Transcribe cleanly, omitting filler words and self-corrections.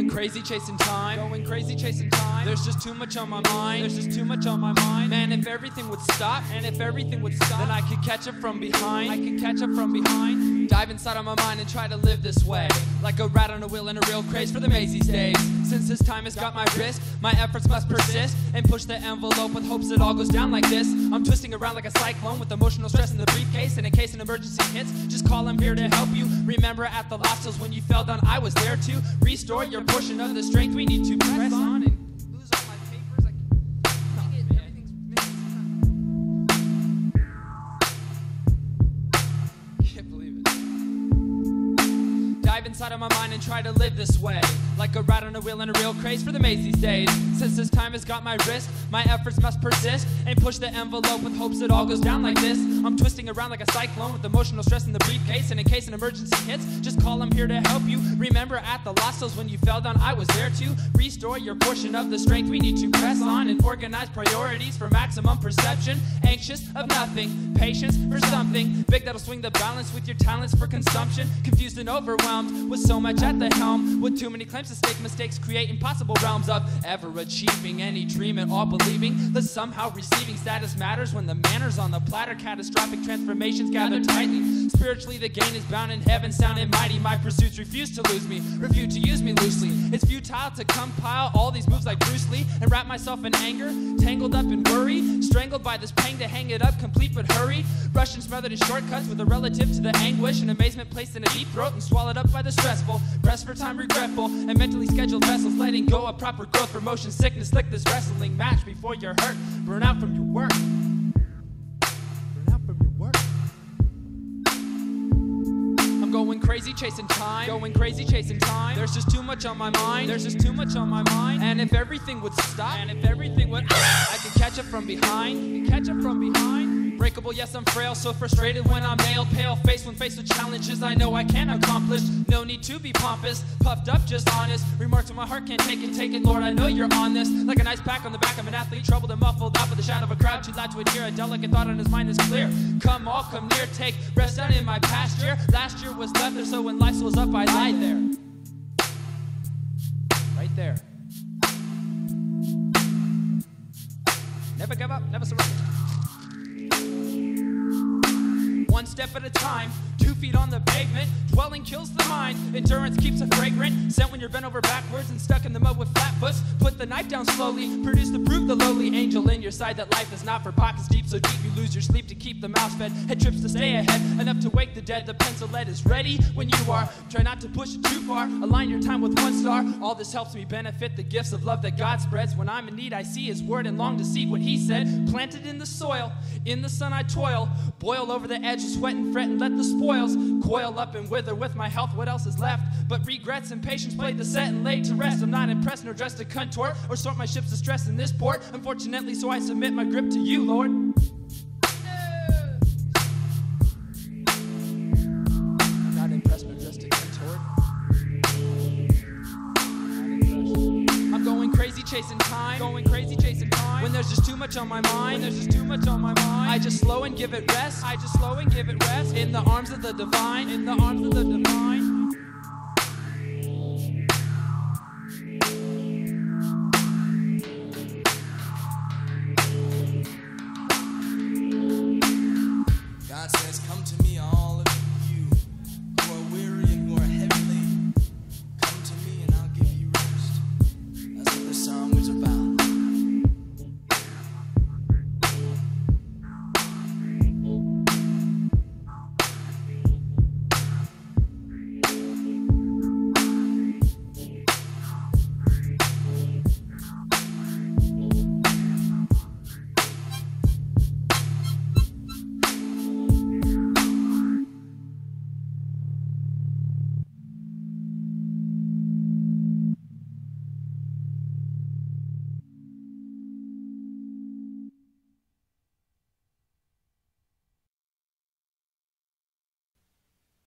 Going crazy chasing time, going crazy chasing time. There's just too much on my mind, there's just too much on my mind. Man, if everything would stop, and if everything would stop, then I could catch up from behind, I could catch up from behind. Dive inside of my mind and try to live this way, like a rat on a wheel in a real craze for the Macy's days. Since this time has got my wrist, my efforts must persist and push the envelope with hopes it all goes down like this. I'm twisting around like a cyclone with emotional stress in the briefcase, and in case an emergency hits, just call, I'm here to help you. Remember at the Lost Hills when you fell down, I was there to restore your portion of the strength we need to press on and lose all my papers. Can't believe it. Dive inside of my mind and try to live this way, like a rat on a wheel in a real craze for the Macy's days. Since this time has got my wrist, my efforts must persist and push the envelope with hopes it all goes down like this. I'm twisting around like a cyclone with emotional stress in the briefcase, and in case an emergency hits, just call, I'm here to help you. Remember at the Lost Hills when you fell down, I was there to restore your portion of the strength we need to press on and organize priorities for maximum perception. Anxious of nothing, patience for something big that'll swing the balance with your talents for consumption. Confused and overwhelmed with so much at the helm, with too many claims to stake, mistakes create impossible realms of ever achieving any dream and all believing that somehow receiving status matters when the manner's on the platter. Catastrophic transformations gather tightly. Spiritually the gain is bound in heaven, sounding mighty. My pursuits refuse to lose me, refuse to use me loosely. It's futile to compile all these moves like Bruce Lee and wrap myself in anger, tangled up in worry, strangled by this pain to hang it up complete but hurry. Rushed and smothered in shortcuts with a relative to the anguish and amazement placed in a deep throat and swallowed up by the stressful. Pressed for time regretful and mentally scheduled vessels, letting go of proper growth for motion sickness. Lick this wrestling match before you're hurt. Burn out from your work. Burn out from your work. I'm going crazy chasing time, going crazy chasing time. There's just too much on my mind, there's just too much on my mind. And if everything would stop, and if everything would, I could catch up from behind, catch up from behind. Breakable, yes, I'm frail, so frustrated when I'm nailed. Pale face when faced with challenges I know I can't accomplish. No need to be pompous, puffed up, just honest. Remarks when my heart can't take it, Lord, I know you're on this. Like an ice pack on the back of an athlete, troubled and muffled out with the shadow of a crowd. Too loud to adhere, a delicate thought on his mind is clear. Come all, come near, take rest out in my pasture. Last year was left there, so when life was up, I lied there. Right there. Never give up, never surrender. One step at a time, 2 feet on the pavement. Dwelling kills the mind, endurance keeps it fragrant. Scent when you're bent over backwards and stuck in the mud with flat foots. Put the knife down slowly, produce the proof, the lowly angel in your side. That life is not for pockets deep, so deep you lose your sleep to keep the mouse fed. Head trips to stay ahead, enough to wake the dead. The pencil lead is ready when you are. Try not to push it too far, align your time with 1 star. All this helps me benefit the gifts of love that God spreads. When I'm in need I see his word and long to see what he said. Planted in the soil, in the sun I toil. Boil over the edge of sweat and fret and let the spoils coil up and wither with my health. What else is left but regrets and patience played the set and laid to rest. I'm not impressed nor dressed to contort or sort my ship's distress in this port. Unfortunately, so I submit my grip to you, Lord. I'm not impressed nor dressed to contort. I'm going crazy chasing time, going crazy chasing time. When there's just too much on my mind, when there's just too much on my mind, I just slow and give it rest, I just slow and give it rest. In the arms of the divine, in the arms of the divine.